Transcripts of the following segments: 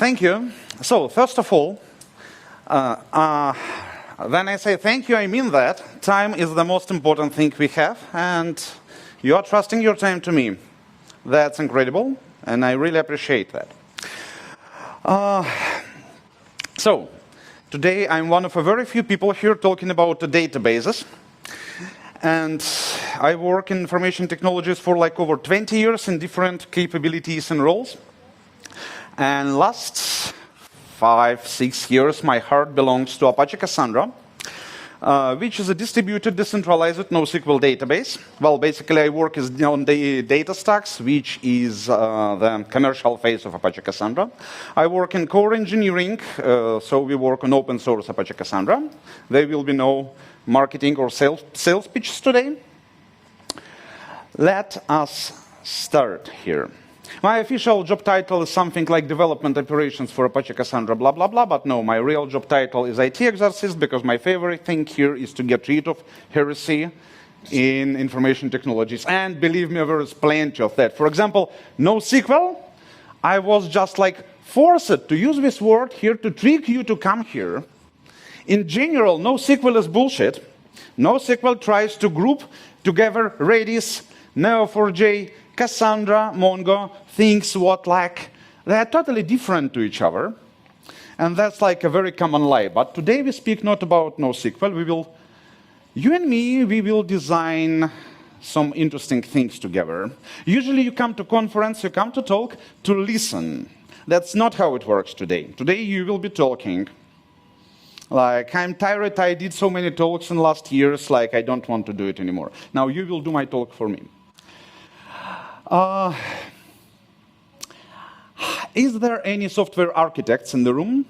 Thank you. So, first of all, when I say thank you, I mean that. Time is the most important thing we have, and you are trusting your time to me. That's incredible, and I really appreciate that. So, today I'm one of a very few people here talking about the databases. And I work in information technologies for like over 20 years in different capabilities and roles. And last 5-6 years, my heart belongs to Apache Cassandra, which is a distributed, decentralized NoSQL database. Well, basically, I work on the data stacks, which is the commercial phase of Apache Cassandra. I work in core engineering, so we work on open source Apache Cassandra. There will be no marketing or sales pitches today. Let us start here. My official job title is something like development operations for Apache Cassandra, blah, blah, blah. But no, my real job title is IT exorcist, because my favorite thing here is to get rid of heresy in information technologies. And believe me, there is plenty of that. For example, NoSQL, I was just like forced to use this word here to trick you to come here. In general, NoSQL is bullshit. NoSQL tries to group together Redis, Neo4j, Cassandra, Mongo, things what like. They are totally different to each other. And that's like a very common lie. But today we speak not about NoSQL. You and me, we will design some interesting things together. Usually you come to conference, you come to talk, to listen. That's not how it works today. Today you will be talking. Like, I'm tired, I did so many talks in the last years, like I don't want to do it anymore. Now you will do my talk for me. Is there any software architects in the room?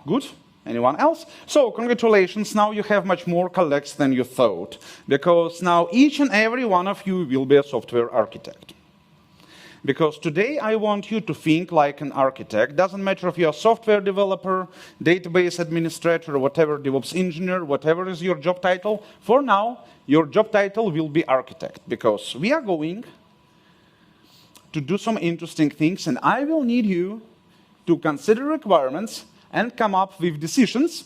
Good. Anyone else? So, congratulations, now you have much more colleagues than you thought, because now each and every one of you will be a software architect. Because today I want you to think like an architect. Doesn't matter if you're a software developer, database administrator, whatever, DevOps engineer, whatever is your job title. For now, your job title will be architect, because we are going to do some interesting things, and I will need you to consider requirements and come up with decisions,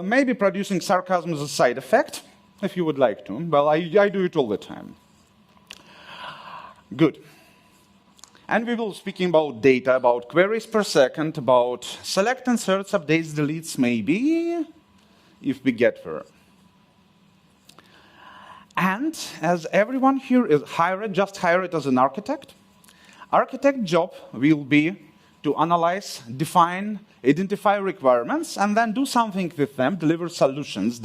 maybe producing sarcasm as a side effect, if you would like to. Well, I do it all the time. Good. And we will be speaking about data, about queries per second, about select, inserts, updates, deletes, maybe, if we get there. And as everyone here is hired, just hired as an architect, architect job will be to analyze, define, identify requirements, and then do something with them, deliver solutions,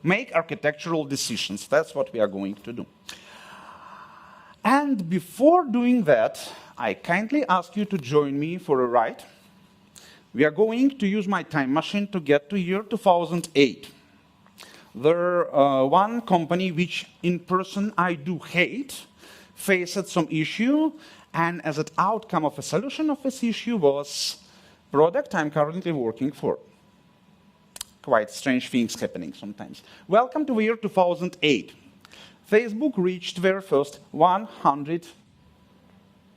make architectural decisions. That's what we are going to do. And before doing that, I kindly ask you to join me for a ride. We are going to use my time machine to get to year 2008. There one company which in person I do hate faced some issue, and as an outcome of a solution of this issue was product I'm currently working for. Quite strange things happening sometimes. Welcome to the year 2008. Facebook reached their first 100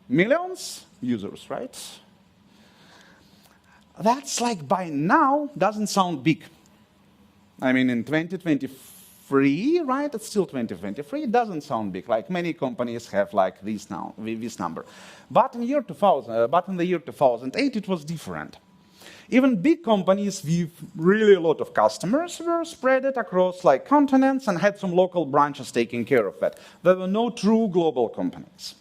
million users, right? That's like by now doesn't sound big. I mean, in 2023, right? It's still 2023. It doesn't sound big. Like many companies have like this now, this number. But in the year 2008, it was different. Even big companies with really a lot of customers were spread across like continents and had some local branches taking care of that. There were no true global companies.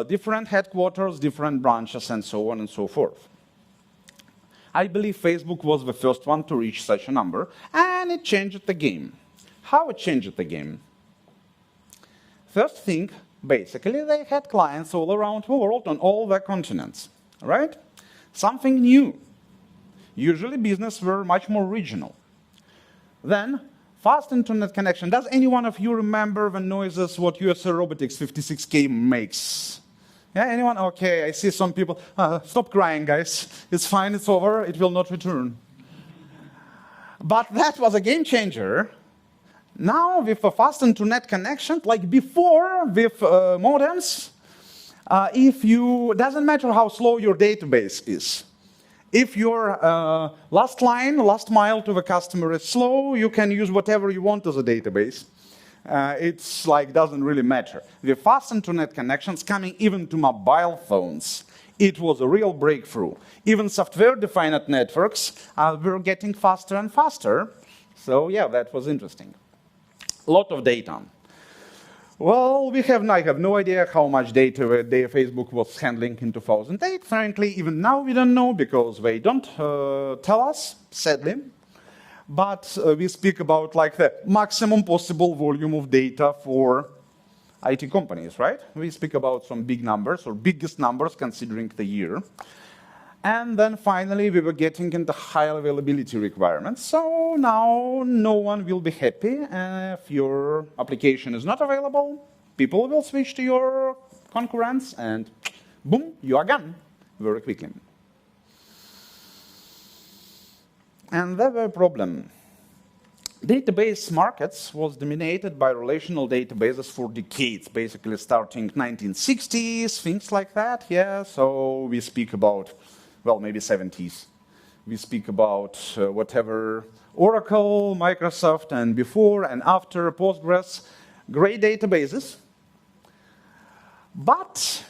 Different headquarters, different branches, and so on and so forth. I believe Facebook was the first one to reach such a number, and it changed the game. How it changed the game? First thing, basically, they had clients all around the world on all the continents, right? Something new. Usually business were much more regional. Then, fast internet connection. Does any one of you remember the noises what USA Robotics 56K makes? Yeah, anyone? Okay, I see some people. Stop crying, guys. It's fine, it's over, it will not return. But that was a game changer. Now, with a fast internet connection, like before with modems, Doesn't matter how slow your database is. If your last mile to the customer is slow, you can use whatever you want as a database. It's like, doesn't really matter. The fast internet connections coming even to mobile phones, it was a real breakthrough. Even software-defined networks were getting faster and faster. So yeah, that was interesting. A lot of data. Well, I have no idea how much data Facebook was handling in 2008. Frankly, even now we don't know because they don't tell us, sadly. But we speak about like the maximum possible volume of data for IT companies, right? We speak about some big numbers or biggest numbers considering the year. And then finally, we were getting into high availability requirements. So now no one will be happy if your application is not available. People will switch to your concurrents, and boom, you are gone very quickly. And there was a problem. Database markets was dominated by relational databases for decades, basically starting 1960s, things like that. Yeah, so we speak about, well, maybe 70s. We speak about whatever Oracle, Microsoft, and before and after Postgres, great databases, but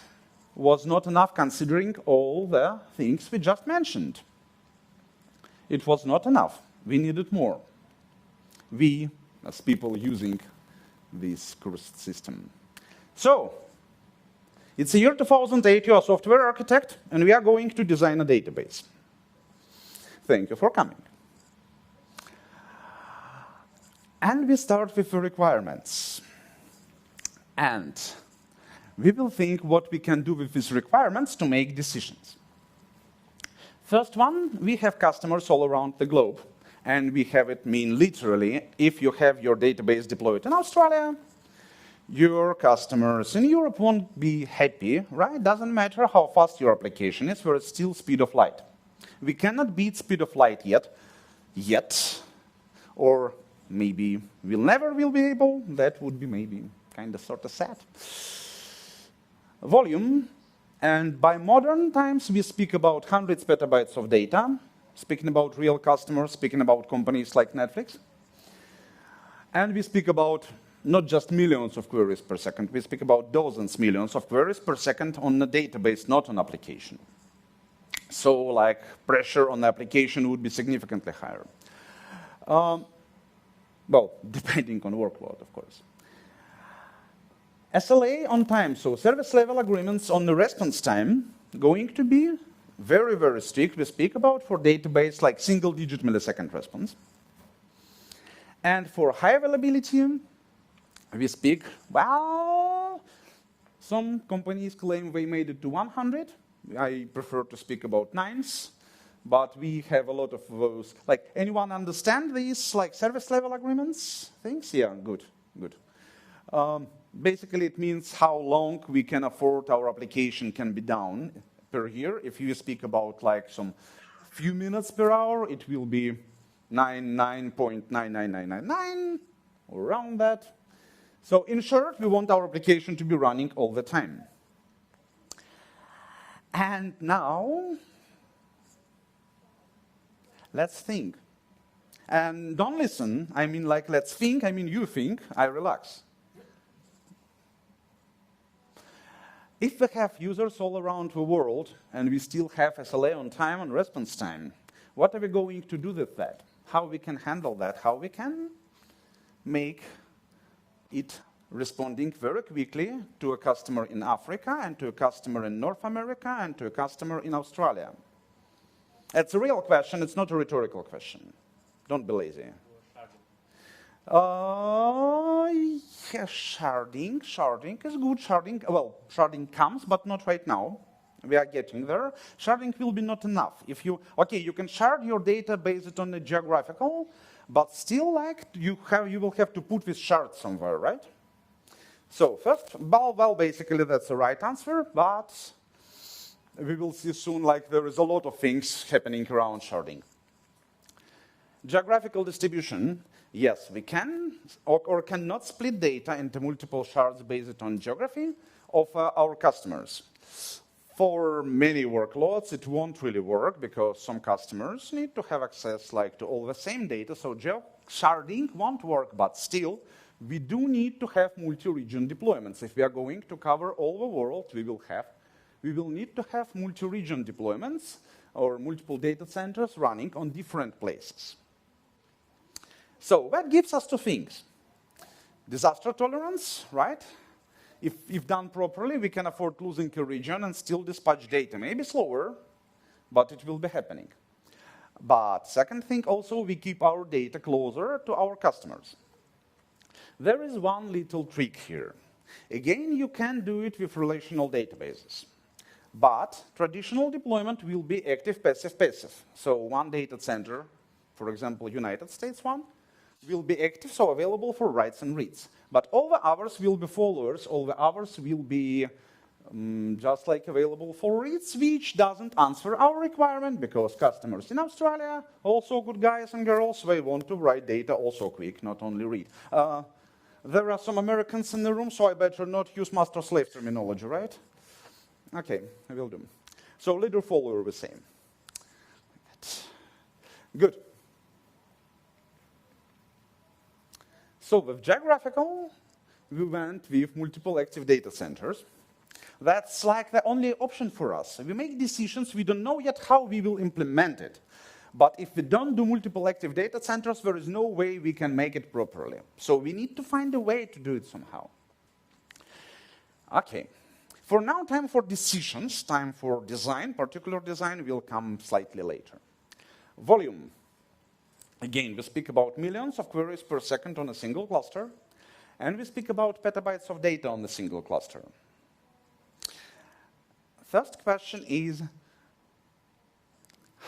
was not enough considering all the things we just mentioned. It was not enough. We needed more. We, as people using this cursed system. So, it's the year 2008, you're a software architect, and we are going to design a database. Thank you for coming. And we start with the requirements. And we will think what we can do with these requirements to make decisions. First one, we have customers all around the globe. And we have it mean literally, if you have your database deployed in Australia, your customers in Europe won't be happy, right? Doesn't matter how fast your application is, there is still speed of light. We cannot beat speed of light yet, or maybe we'll never will be able. That would be maybe kind of sort of sad. Volume, and by modern times we speak about hundreds petabytes of data, speaking about real customers, speaking about companies like Netflix. And we speak about not just millions of queries per second, we speak about dozens, millions of queries per second on a database, not on application. So like pressure on the application would be significantly higher. Well, depending on workload, of course. SLA on time, so service level agreements on the response time, going to be very, very strict. We speak about for database like single-digit millisecond response. And for high availability, we speak, well, some companies claim they made it to 100. I prefer to speak about nines, but we have a lot of those. Like, anyone understand these like service level agreements things? Yeah, good. Basically, it means how long we can afford our application can be down per year. If you speak about like some few minutes per hour, it will be 9.99999, or around that. So in short, we want our application to be running all the time. And now, let's think. And don't listen, I mean like let's think, I mean you think, I relax. If we have users all around the world and we still have SLA on time and response time, what are we going to do with that? How we can handle that? How we can make it responding very quickly to a customer in Africa and to a customer in North America and to a customer in Australia? It's a real question, it's not a rhetorical question. Don't be lazy. Yeah, sharding is good. Sharding comes, but not right now. We are getting there. Sharding will be not enough. You can shard your data based on the geographical, but still, like you will have to put this shard somewhere, right? So first, basically that's the right answer, but we will see soon. Like there is a lot of things happening around sharding. Geographical distribution. Yes, we can or cannot split data into multiple shards based on geography. of our customers. For many workloads, it won't really work because some customers need to have access to all the same data, so geo-sharding won't work, but still, we do need to have multi-region deployments. If we are going to cover all the world, we will need to have multi-region deployments or multiple data centers running on different places. So that gives us two things. Disaster tolerance, right? If done properly, we can afford losing a region and still dispatch data. Maybe slower, but it will be happening. But second thing also, we keep our data closer to our customers. There is one little trick here. Again, you can do it with relational databases. But traditional deployment will be active, passive, passive. So one data center, for example, United States one, will be active, so available for writes and reads. But all the others will be followers, all the others will be just available for reads, which doesn't answer our requirement because customers in Australia, also good guys and girls, they want to write data also quick, not only read. There are some Americans in the room, so I better not use master-slave terminology, right? Okay, I will do. So leader-follower the same. Good. So with geographical, we went with multiple active data centers. That's the only option for us. We make decisions, we don't know yet how we will implement it. But if we don't do multiple active data centers, there is no way we can make it properly. So we need to find a way to do it somehow. Okay. For now, time for decisions, time for design. Particular design will come slightly later. Volume. Again, we speak about millions of queries per second on a single cluster, and we speak about petabytes of data on a single cluster. First question is,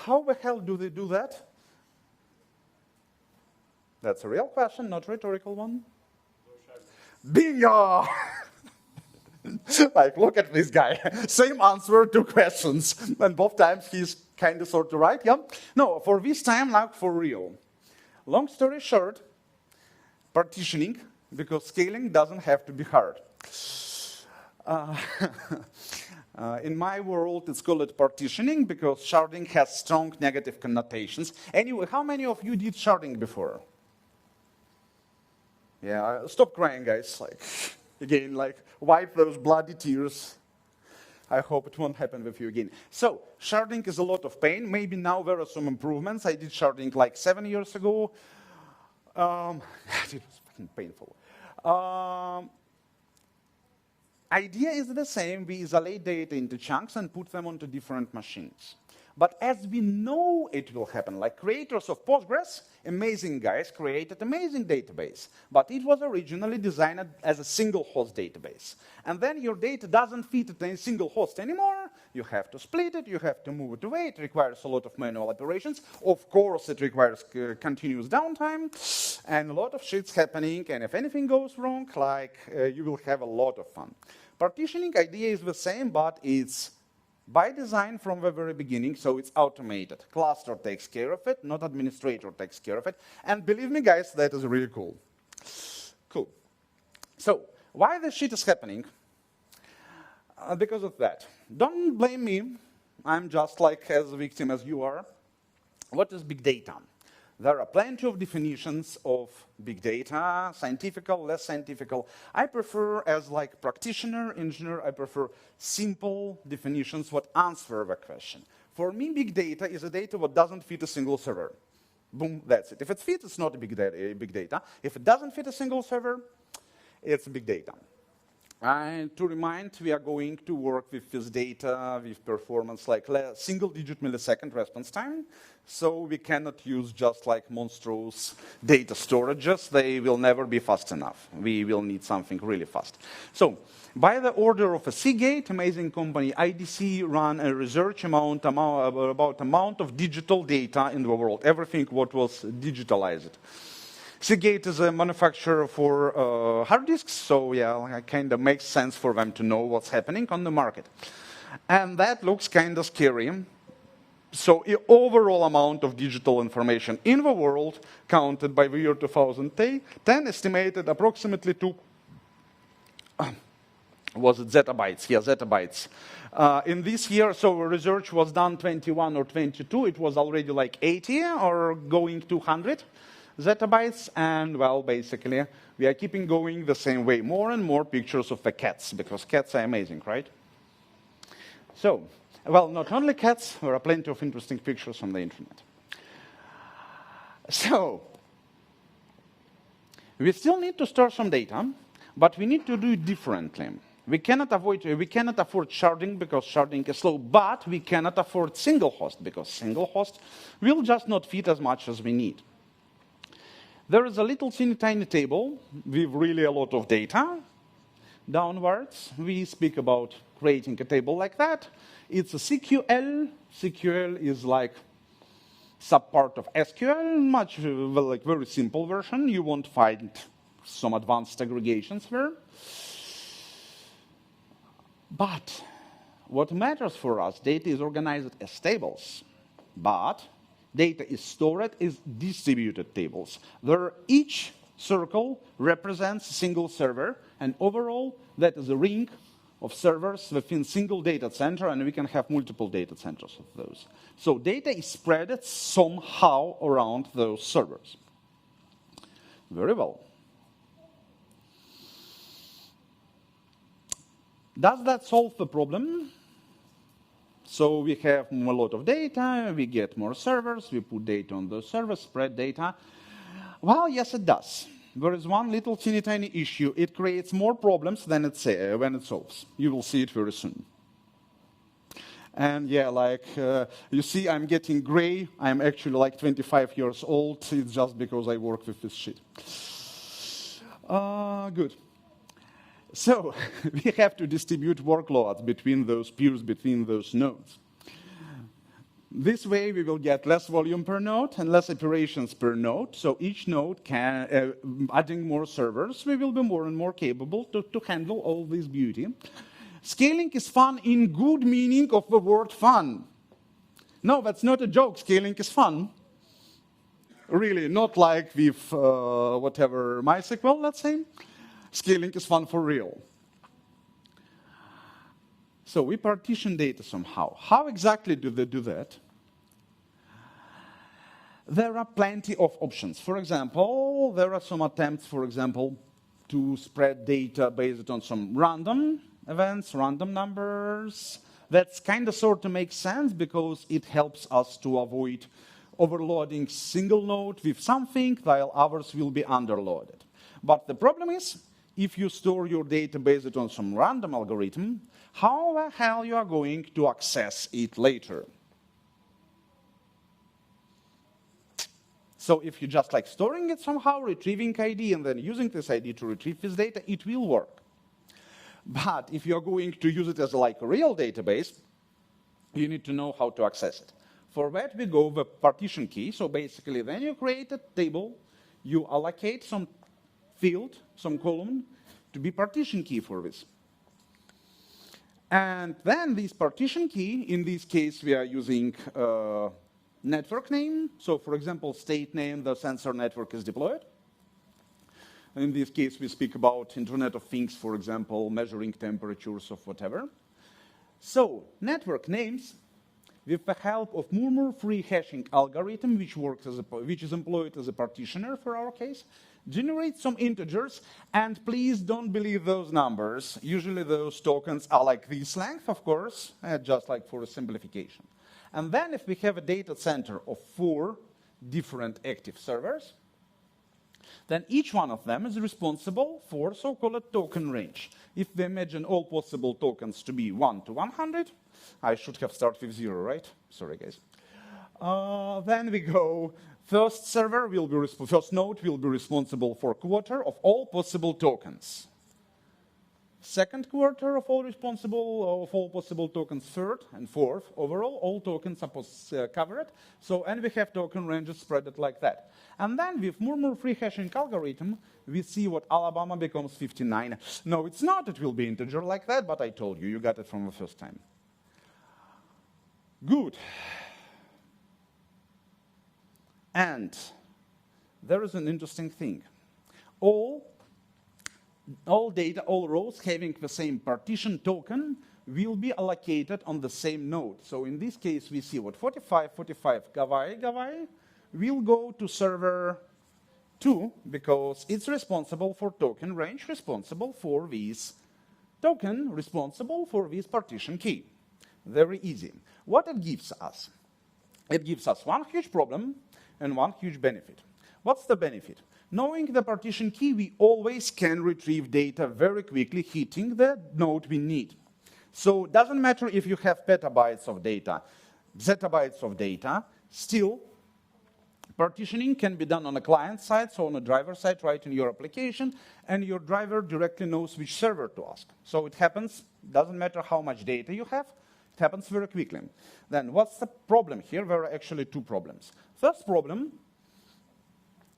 how the hell do they do that? That's a real question, not a rhetorical one. Bingo! Look at this guy. Same answer, two questions. And both times he's kind of sort of right, yeah? No, for this time, for real. Long story short, partitioning, because scaling doesn't have to be hard. In my world, it's called partitioning because sharding has strong negative connotations. Anyway, how many of you did sharding before? Yeah, stop crying, guys. Again, wipe those bloody tears. I hope it won't happen with you again. So, sharding is a lot of pain. Maybe now there are some improvements. I did sharding 7 years ago. It was fucking painful. Idea is the same. We isolate data into chunks and put them onto different machines. But as we know it will happen, creators of Postgres, amazing guys, created amazing database. But it was originally designed as a single host database. And then your data doesn't fit in a single host anymore. You have to split it, you have to move it away. It requires a lot of manual operations. Of course, it requires continuous downtime and a lot of shit's happening. And if anything goes wrong, you will have a lot of fun. Partitioning idea is the same, but it's by design from the very beginning, so it's automated. Cluster takes care of it, not administrator takes care of it. And believe me, guys, that is really cool. Cool. So, why this shit is happening? Because of that. Don't blame me. I'm just as a victim as you are. What is big data? There are plenty of definitions of big data, scientifical, less scientifical. I prefer, as practitioner, engineer, I prefer simple definitions what answer the question. For me, big data is a data that doesn't fit a single server. Boom, that's it. If it fits, it's not a big data. If it doesn't fit a single server, it's big data. And to remind, we are going to work with this data, with performance single-digit millisecond response time. So we cannot use just monstrous data storages. They will never be fast enough. We will need something really fast. So by the order of a Seagate, amazing company IDC ran a research about amount of digital data in the world, everything what was digitalized. Seagate is a manufacturer for hard disks, so yeah, it kind of makes sense for them to know what's happening on the market. And that looks kind of scary. So the overall amount of digital information in the world, counted by the year 2010, estimated approximately to Was it zettabytes? Yeah, zettabytes. In this year, so research was done 21 or 22. It was already like 80 or going to 100 zettabytes. And, well, basically, we are keeping going the same way. More and more pictures of the cats, because cats are amazing, right? So, well, not only cats, there are plenty of interesting pictures on the internet. So, we still need to store some data, but we need to do it differently. We cannot afford sharding because sharding is slow, but we cannot afford single host because single host will just not fit as much as we need. There is a little teeny tiny table with really a lot of data. Downwards, we speak about creating a table like that. It's a CQL. CQL is like subpart of SQL, much like very simple version. You won't find some advanced aggregations there. But what matters for us, data is organized as tables. But data is stored as distributed tables. There, each circle represents a single server, and overall, that is a ring of servers within single data center, and we can have multiple data centers of those. So data is spread somehow around those servers. Very well. Does that solve the problem? So we have a lot of data, we get more servers, we put data on those servers, spread data. Well, yes, it does. There is one little teeny tiny issue. It creates more problems than when it solves. You will see it very soon. And yeah, like, you see, I'm getting gray. I'm actually like 25 years old. It's just because I work with this shit. Good. So we have to distribute workloads between those peers, between those nodes. This way, we will get less volume per node and less iterations per node. So each node can, adding more servers, we will be more and more capable to handle all this beauty. Scaling is fun in good meaning of the word fun. No, that's not a joke. Scaling is fun. Really, not like with whatever MySQL, let's say. Scaling is fun for real. So we partition data somehow. How exactly do they do that? There are plenty of options. For example, there are some attempts, for example, to spread data based on some random events, random numbers. That's kind of sort of makes sense because it helps us to avoid overloading single node with something while others will be underloaded. But the problem is, if you store your data based on some random algorithm, how the hell you are going to access it later? So if you just like storing it somehow, retrieving ID, and then using this ID to retrieve this data, it will work. But if you're going to use it as like a real database, you need to know how to access it. For that, we go with partition key. So basically, when you create a table, you allocate some field, some column, to be partition key for this. And then this partition key, in this case, we are using network name. So for example, state name, the sensor network is deployed. In this case, we speak about Internet of Things, for example, measuring temperatures of whatever. So network names, with the help of murmur-free hashing algorithm, which is employed as a partitioner for our case, generate some integers, and please don't believe those numbers. Usually those tokens are like this length, of course, just like for a simplification. And then if we have a data center of 4 different active servers, then each one of them is responsible for so-called token range. If we imagine all possible tokens to be 1 to 100, I should have started with 0, right? Sorry, guys. Then we go, first node will be responsible for a quarter of all possible tokens. Second quarter of all possible tokens, third and fourth. Overall, all tokens are covered. So, and we have token ranges spread it like that. And then with murmur-free hashing algorithm, we see what Alabama becomes 59. No, it's not. It will be integer like that, but I told you, you got it from the first time. Good. And there is an interesting thing. All all data, all rows having the same partition token will be allocated on the same node. So in this case, we see what 45 Gavai will go to server 2 because it's responsible for token range, responsible for this token, responsible for this partition key. Very easy. What it gives us? It gives us one huge problem and one huge benefit. What's the benefit? Knowing the partition key, we always can retrieve data very quickly, hitting the node we need. So it doesn't matter if you have petabytes of data, zettabytes of data, still partitioning can be done on a client side, so on a driver side, right in your application, and your driver directly knows which server to ask. So it happens, doesn't matter how much data you have, it happens very quickly. Then what's the problem here? There are actually two problems. First problem,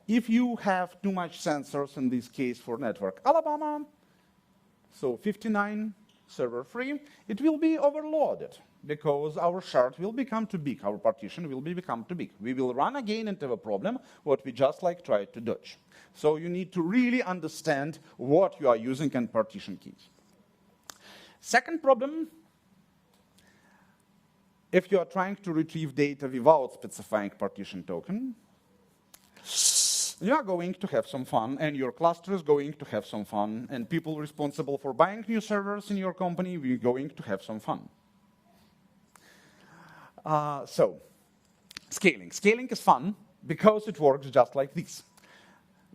if you have too much sensors, in this case for network Alabama, so 59 server free, it will be overloaded because our shard will become too big, our partition will become too big. We will run again into the problem what we just tried to dodge. So you need to really understand what you are using and partition keys. Second problem, if you are trying to retrieve data without specifying partition token, you are going to have some fun, and your cluster is going to have some fun, and people responsible for buying new servers in your company will going to have some fun. So, scaling. Scaling is fun because it works just like this.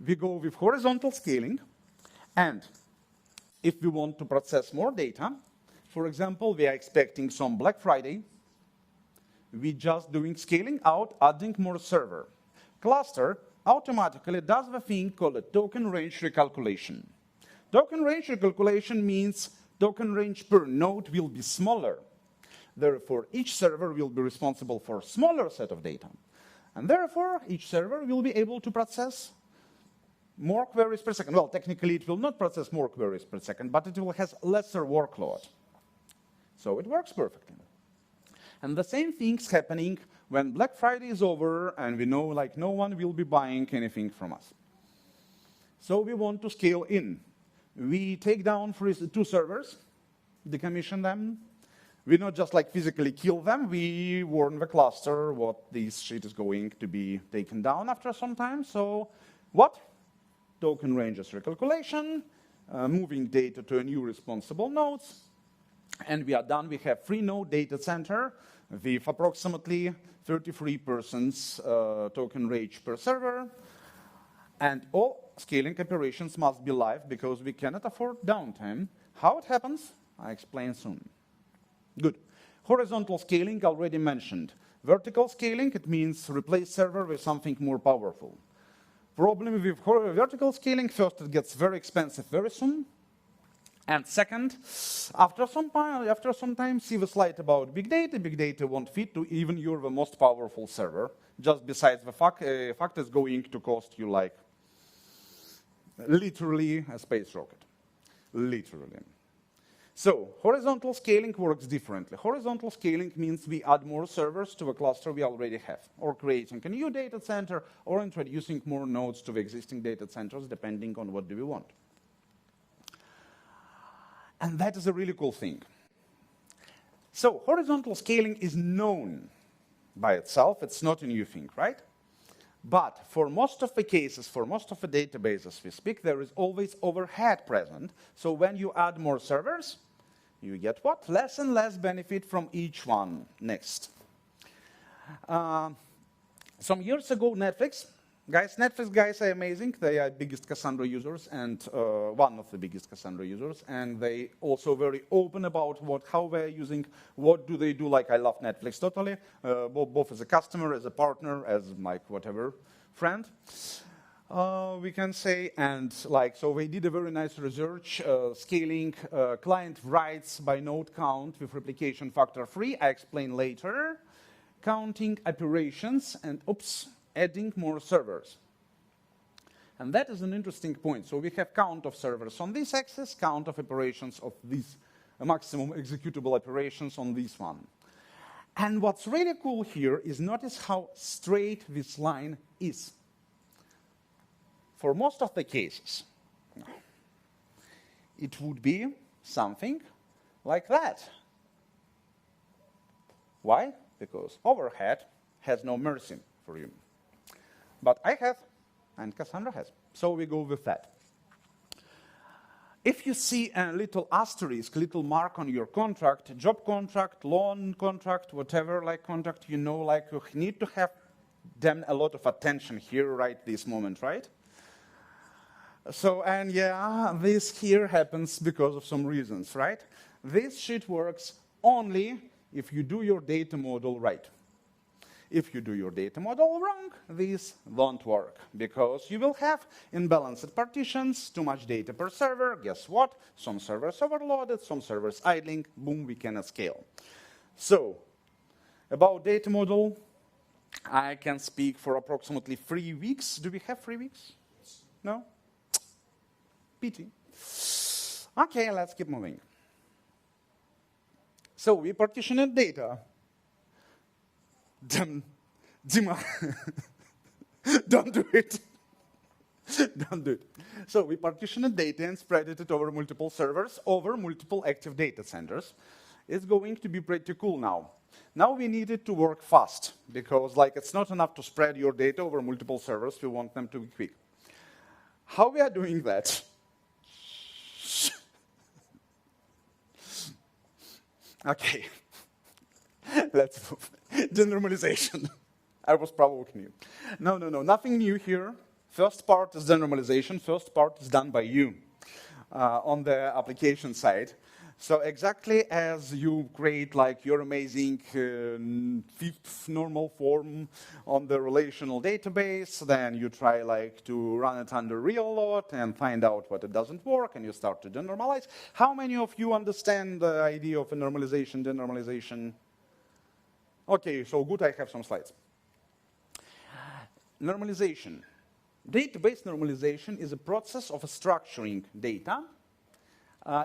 We go with horizontal scaling, and if we want to process more data, for example, we are expecting some Black Friday, we just doing scaling out, adding more server. Cluster automatically does the thing called a token range recalculation. Token range recalculation means token range per node will be smaller. Therefore, each server will be responsible for a smaller set of data. And therefore, each server will be able to process more queries per second. Well, technically, it will not process more queries per second, but it will have lesser workload. So it works perfectly. And the same thing's happening when Black Friday is over and we know no one will be buying anything from us. So we want to scale in. We take down two servers, decommission them. We not just physically kill them, we warn the cluster what this shit is going to be taken down after some time. So what? Token ranges recalculation, moving data to a new responsible nodes, and we are done. We have 3-node data center with approximately 33 persons token range per server. And all scaling operations must be live because we cannot afford downtime. How it happens, I explain soon. Good. Horizontal scaling, already mentioned. Vertical scaling, it means replace server with something more powerful. Problem with vertical scaling, first, it gets very expensive very soon. And second, after some time, see the slide about big data. Big data won't fit to even your the most powerful server. Just besides the fact it's going to cost you literally a space rocket. Literally. So horizontal scaling works differently. Horizontal scaling means we add more servers to a cluster we already have, or creating a new data center, or introducing more nodes to the existing data centers, depending on what do we want. And that is a really cool thing. So horizontal scaling is known by itself. It's not a new thing, right? But for most of the cases, for most of the databases we speak, there is always overhead present. So when you add more servers, you get what? Less and less benefit from each one. Next. Some years ago, Netflix guys are amazing. They are biggest Cassandra users and one of the biggest Cassandra users. And they also very open about how they're using, what do they do. I love Netflix totally, both as a customer, as a partner, as whatever friend. We can say, and so they did a very nice research, scaling client writes by node count with replication factor 3. I explain later. Counting operations and, adding more servers. And that is an interesting point. So we have count of servers on this axis, count of operations of these maximum executable operations on this one. And what's really cool here is notice how straight this line is. For most of the cases, it would be something like that. Why? Because overhead has no mercy for you. But I have, and Cassandra has. So we go with that. If you see a little asterisk, little mark on your contract, job contract, loan contract, whatever like contract, you know, like you need to have them a lot of attention here right this moment, right? So, and yeah, this here happens because of some reasons, right? This shit works only if you do your data model right. If you do your data model wrong, this won't work, because you will have imbalanced partitions, too much data per server. Guess what? Some servers overloaded, some servers idling, boom, we cannot scale. So, about data model, I can speak for approximately 3 weeks. Do we have 3 weeks? No? Pity. Okay, let's keep moving. So, we partitioned data. Dima, don't do it. Don't do it. So we partitioned data and spread it over multiple servers, over multiple active data centers. It's going to be pretty cool now. Now we need it to work fast, because like it's not enough to spread your data over multiple servers. We want them to be quick. How we are doing that? Okay. Let's move. Denormalization. I was provoking you. No, nothing new here. First part is denormalization. First part is done by you on the application side. So exactly as you create like your amazing fifth normal form on the relational database, then you try like to run it under real load and find out what it doesn't work, and you start to denormalize. How many of you understand the idea of a normalization, denormalization? Okay, so good, I have some slides. Normalization. Database normalization is a process of structuring data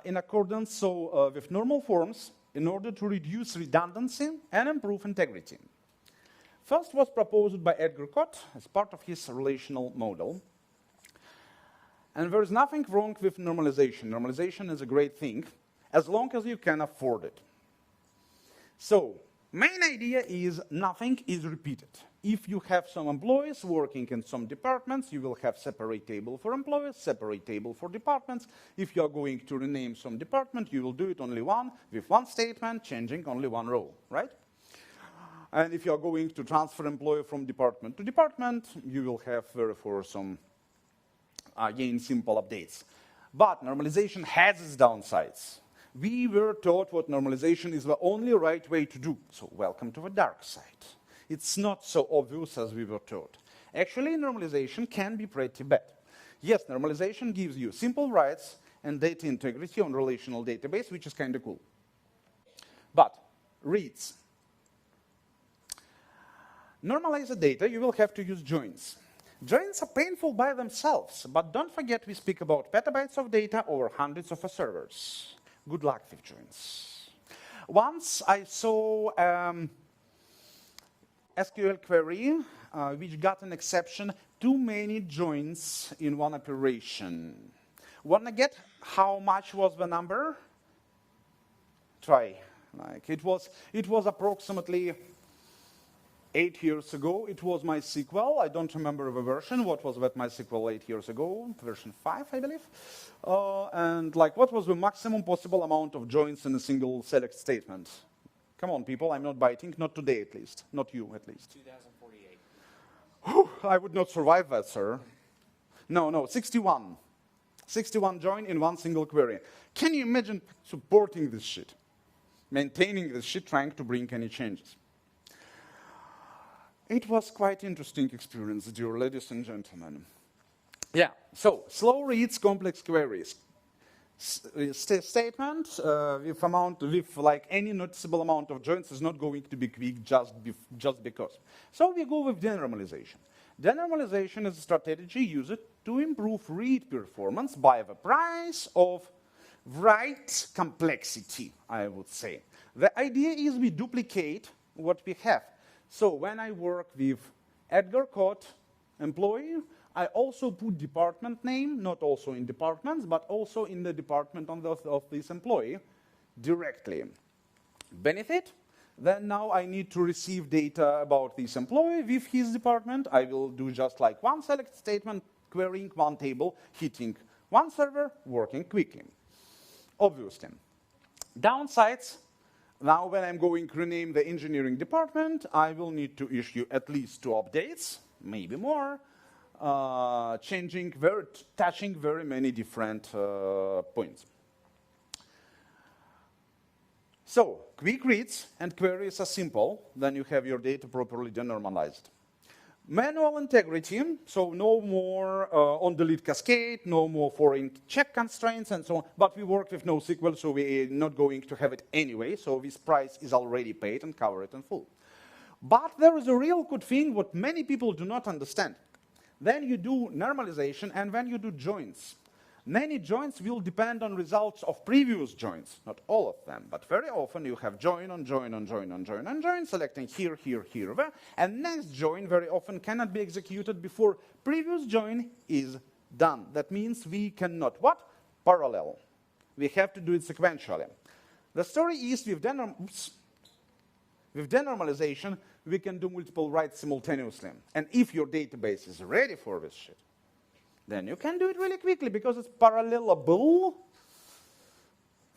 in accordance with normal forms in order to reduce redundancy and improve integrity. First was proposed by Edgar Cott as part of his relational model. And there is nothing wrong with normalization. Normalization is a great thing, as long as you can afford it. So, main idea is nothing is repeated. If you have some employees working in some departments, you will have separate table for employees, separate table for departments. If you are going to rename some department, you will do it only one, with one statement, changing only one row, right? And if you are going to transfer employee from department to department, you will have therefore some, again, simple updates. But normalization has its downsides. We were taught what normalization is the only right way to do. So welcome to the dark side. It's not so obvious as we were taught. Actually, normalization can be pretty bad. Yes, normalization gives you simple rights and data integrity on relational database, which is kind of cool. But reads. Normalize the data, you will have to use joins. Joins are painful by themselves, but don't forget we speak about petabytes of data over hundreds of servers. Good luck with joins. Once I saw SQL query which got an exception, too many joins in one operation. Wanna get how much was the number? Try. Like it was approximately 8 years ago. It was MySQL. I don't remember the version. What was that MySQL 8 years ago? Version 5, I believe. And like, what was the maximum possible amount of joins in a single select statement? Come on, people, I'm not biting. Not today, at least. Not you, at least. 2048. Whew, I would not survive that, sir. No, 61. 61 join in one single query. Can you imagine supporting this shit? Maintaining this shit, trying to bring any changes. It was quite interesting experience, dear ladies and gentlemen. Yeah, so slow reads complex queries. Statement with like any noticeable amount of joins is not going to be quick just because. So we go with denormalization. Denormalization is a strategy used to improve read performance by the price of write complexity, I would say. The idea is we duplicate what we have. So when I work with Edgar Cott employee, I also put department name, not also in departments, but also in the department of this employee directly. Benefit? Then now I need to receive data about this employee with his department. I will do just like one select statement, querying one table, hitting one server, working quickly. Obviously. Downsides, now when I'm going to rename the engineering department, I will need to issue at least 2 updates, maybe more, touching very many different points. So, quick reads and queries are simple, then you have your data properly denormalized. Manual integrity, so no more on-delete cascade, no more foreign check constraints and so on, but we work with NoSQL, so we're not going to have it anyway, so this price is already paid and covered in full. But there is a real good thing what many people do not understand. Then you do normalization and when you do joins. Many joins will depend on results of previous joins, not all of them, but very often you have join on join on join on join on join, selecting here, here, here, there, and next join very often cannot be executed before previous join is done. That means we cannot, what? Parallel. We have to do it sequentially. The story is with denormalization, we can do multiple writes simultaneously. And if your database is ready for this shit, then you can do it really quickly because it's parallelable.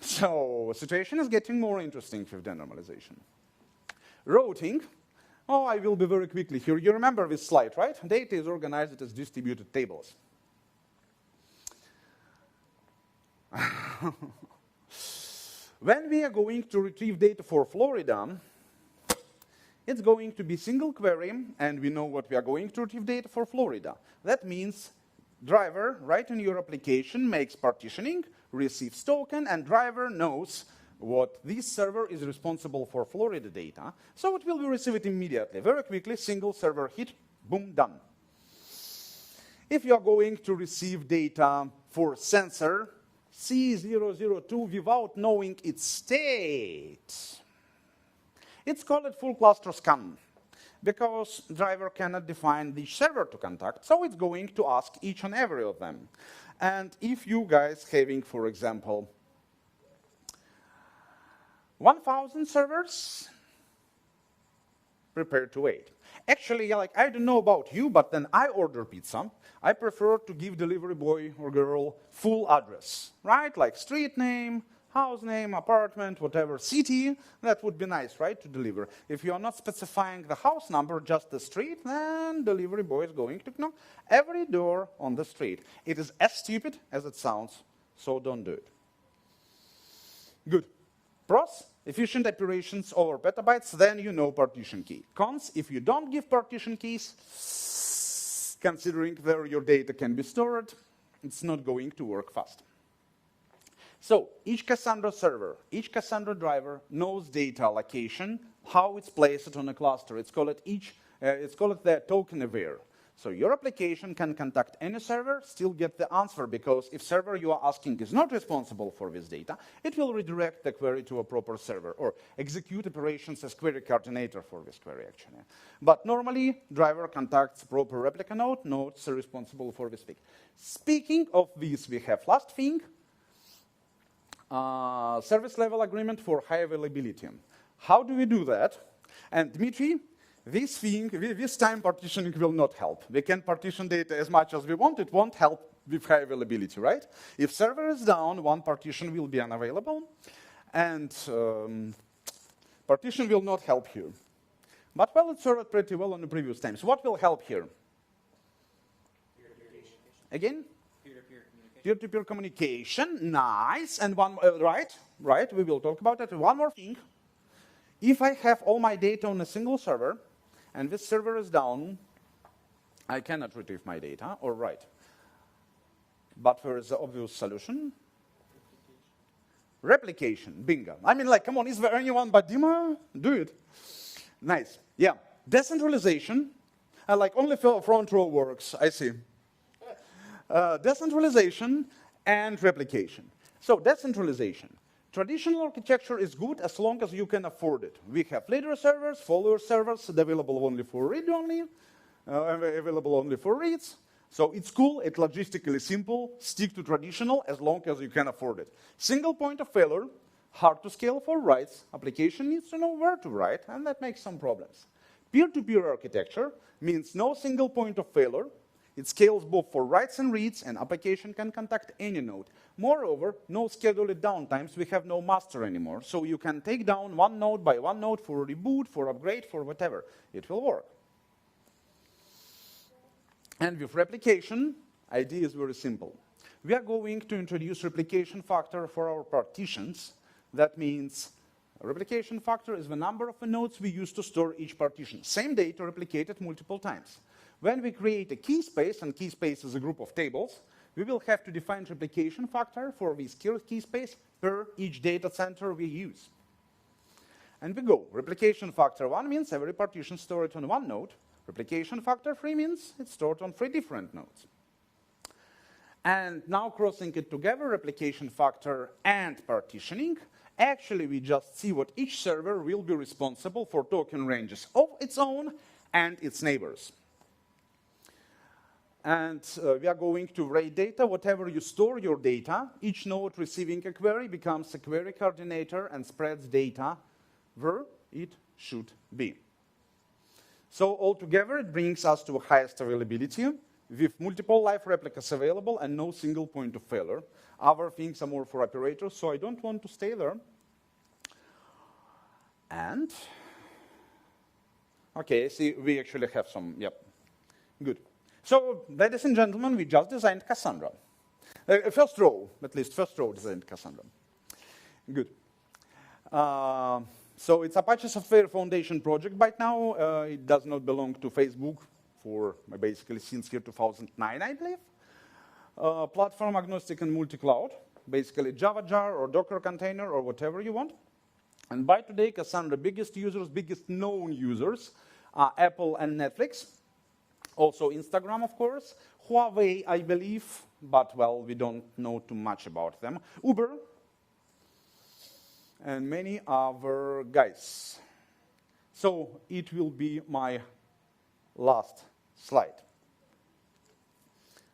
So situation is getting more interesting with denormalization. Routing. Oh, I will be very quickly here. You remember this slide, right? Data is organized as distributed tables. When we are going to retrieve data for Florida, it's going to be single query, and we know what we are going to retrieve data for Florida. That means driver, right in your application, makes partitioning, receives token, and driver knows what this server is responsible for Florida data, so it will be received immediately, very quickly, single server hit, boom, done. If you are going to receive data for sensor C002 without knowing its state, it's called a full cluster scan, because driver cannot define the server to contact, so it's going to ask each and every of them. And if you guys having, for example, 1,000 servers, prepare to wait. Actually, like, I don't know about you, but then I order pizza. I prefer to give delivery boy or girl full address, right? Like street name, house name, apartment, whatever, city, that would be nice, right, to deliver. If you are not specifying the house number, just the street, then delivery boy is going to knock every door on the street. It is as stupid as it sounds, so don't do it. Good. Pros, efficient operations over petabytes, then you know partition key. Cons, if you don't give partition keys, considering where your data can be stored, it's not going to work fast. So each Cassandra server, each Cassandra driver knows data allocation, how it's placed on a cluster. It's called the token aware. So your application can contact any server, still get the answer, because if server you are asking is not responsible for this data, it will redirect the query to a proper server or execute operations as query coordinator for this query, actually. But normally, driver contacts proper replica node, nodes are responsible for this thing. Speaking of this, we have last thing, service level agreement for high availability. How do we do that? And Dmitry, this time partitioning will not help. We can partition data as much as we want. It won't help with high availability, right? If server is down, one partition will be unavailable, and partition will not help here. But well, it served pretty well on the previous times. What will help here? Again? Peer-to-peer communication, nice. And one, right, we will talk about that. One more thing. If I have all my data on a single server, and this server is down, I cannot retrieve my data, or write. But there is the obvious solution. Replication, bingo. I mean, like, come on, is there anyone but Dima? Do it. Nice, yeah. Decentralization, like only front row works, I see. Decentralization and replication. So decentralization. Traditional architecture is good as long as you can afford it. We have leader servers, follower servers, available only for read-only, available only for reads. So it's cool, it's logistically simple, stick to traditional as long as you can afford it. Single point of failure, hard to scale for writes, application needs to know where to write, and that makes some problems. Peer-to-peer architecture means no single point of failure. It scales both for writes and reads, and application can contact any node. Moreover, no scheduled downtimes, we have no master anymore, so you can take down one node by one node for a reboot, for upgrade, for whatever. It will work. And with replication, idea is very simple. We are going to introduce replication factor for our partitions. That means replication factor is the number of the nodes we use to store each partition. Same data replicated multiple times. When we create a key space, and key space is a group of tables, we will have to define replication factor for this key space per each data center we use. And we go. Replication factor 1 means every partition stored on one node. Replication factor 3 means it's stored on 3 different nodes. And now crossing it together, replication factor and partitioning, actually we just see what each server will be responsible for token ranges of its own and its neighbors. And we are going to rate data. Whatever you store your data, each node receiving a query becomes a query coordinator and spreads data where it should be. So altogether, it brings us to highest availability with multiple live replicas available and no single point of failure. Other things are more for operators, so I don't want to stay there. And, okay, see, we actually have some, yep, good. So, ladies and gentlemen, we just designed Cassandra. First row, at least first row designed Cassandra. Good. So it's Apache Software Foundation project right now. It does not belong to Facebook for basically since year 2009, I believe. Platform agnostic and multi-cloud, basically Java jar or Docker container or whatever you want. And by today, Cassandra biggest users, biggest known users are Apple and Netflix. Also Instagram, of course. Huawei, I believe, but well, we don't know too much about them. Uber, and many other guys. So it will be my last slide.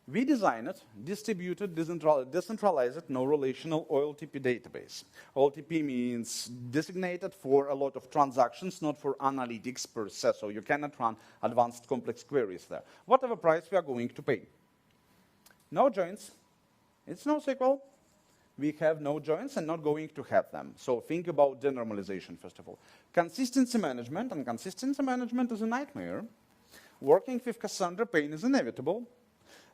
We designed distributed, decentralized, no-relational OLTP database. OLTP means designated for a lot of transactions, not for analytics per se, so you cannot run advanced complex queries there. Whatever price we are going to pay. No joins. It's NoSQL. We have no joins and not going to have them. So think about denormalization, first of all. Consistency management, and consistency management is a nightmare. Working with Cassandra, pain is inevitable.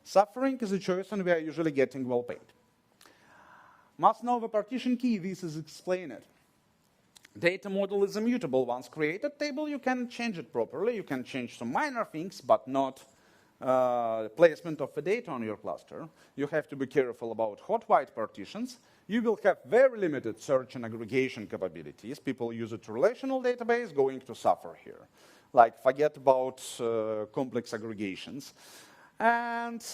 Suffering is a choice, and we are usually getting well paid. Must know the partition key, this is explained. Data model is immutable. Once created table, you can change it properly. You can change some minor things, but not placement of the data on your cluster. You have to be careful about hot-white partitions. You will have very limited search and aggregation capabilities. People use it to relational database, going to suffer here. Like, forget about complex aggregations. And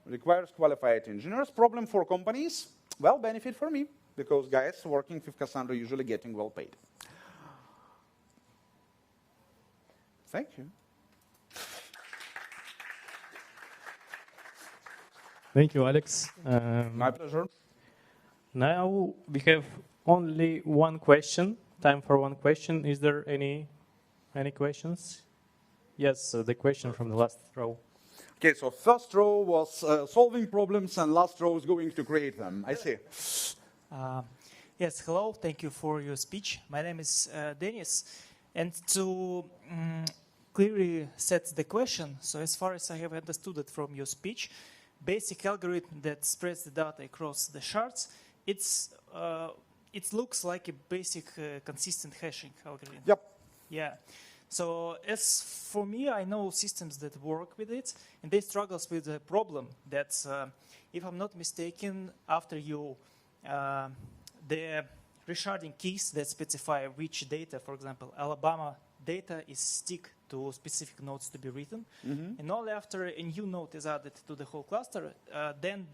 requires qualified engineers. Problem for companies? Well, benefit for me, because guys working with Cassandra are usually getting well paid. Thank you. Thank you, Aleks. My pleasure. Now we have only one question. Time for one question. Is there any questions? Yes, the question from the last row. Okay, so first row was solving problems, and last row is going to create them. I see. Yes, hello. Thank you for your speech. My name is Denis. And to clearly set the question, so as far as I have understood it from your speech, basic algorithm that spreads the data across the shards, it looks like a basic consistent hashing algorithm. Yep. Yeah. So as for me, I know systems that work with it, and they struggle with the problem that, if I'm not mistaken, after you, the resharding keys that specify which data, for example, Alabama data is stick to specific nodes to be written, and only after a new node is added to the whole cluster, then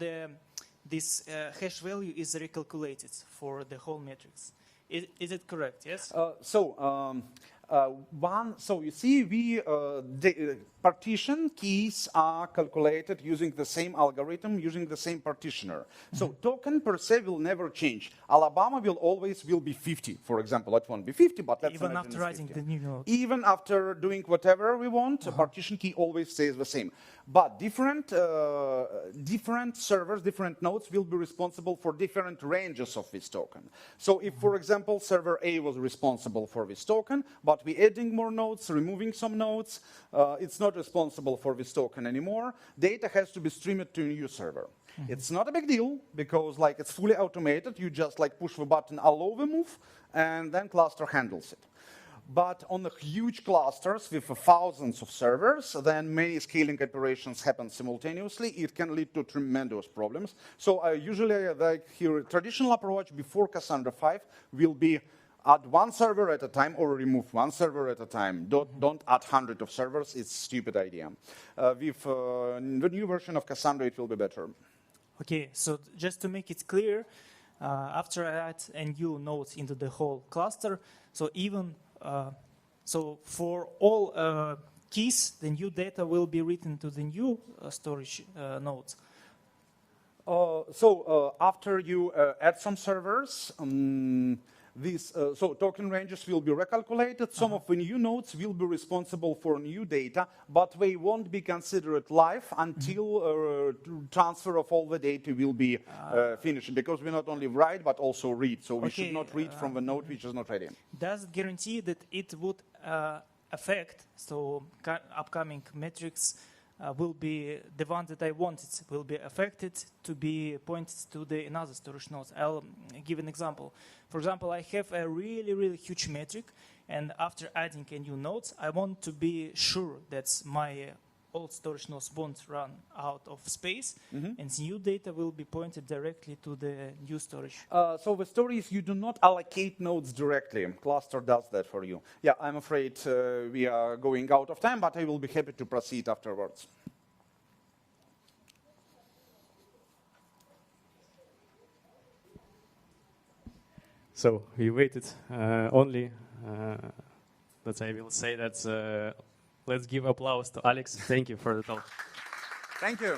this hash value is recalculated for the whole matrix. Is it correct? Yes. So you see, the partition keys are calculated using the same algorithm, using the same partitioner. So token per se will never change. Alabama will be 50, for example. It won't be 50, but let's Even imagine after writing 50. the new node. Even after doing whatever we want, a partition key always stays the same. But different servers, different nodes will be responsible for different ranges of this token. So if, for example, server A was responsible for this token, but we're adding more nodes, removing some nodes, it's not responsible for this token anymore. Data has to be streamed to a new server. It's not a big deal because it's fully automated. You just push the button, allow the move, and then cluster handles it. But on the huge clusters with thousands of servers, then many scaling operations happen simultaneously. It can lead to tremendous problems. So usually, here, traditional approach before Cassandra 5 will be add one server at a time or remove one server at a time. Don't add hundreds of servers. It's a stupid idea. With the new version of Cassandra, it will be better. Okay, so just to make it clear, after I add a new node into the whole cluster, so even so for all keys, the new data will be written to the new storage nodes. After you add some servers, so token ranges will be recalculated. Some of the new nodes will be responsible for new data, but they won't be considered live until transfer of all the data will be finished. Because we not only write, but also read. So we should not read from the node which is not ready. Does it guarantee that it would affect, so upcoming metrics will be the one that I wanted, will be affected to be pointed to another storage node? I'll give an example. For example, I have a really, really huge metric, and after adding a new node, I want to be sure that my old storage nodes won't run out of space, and new data will be pointed directly to the new storage. So the story is you do not allocate nodes directly. Cluster does that for you. Yeah, I'm afraid we are going out of time, but I will be happy to proceed afterwards. So we waited only that I will say that let's give applause to Aleks. Thank you for the talk. Thank you.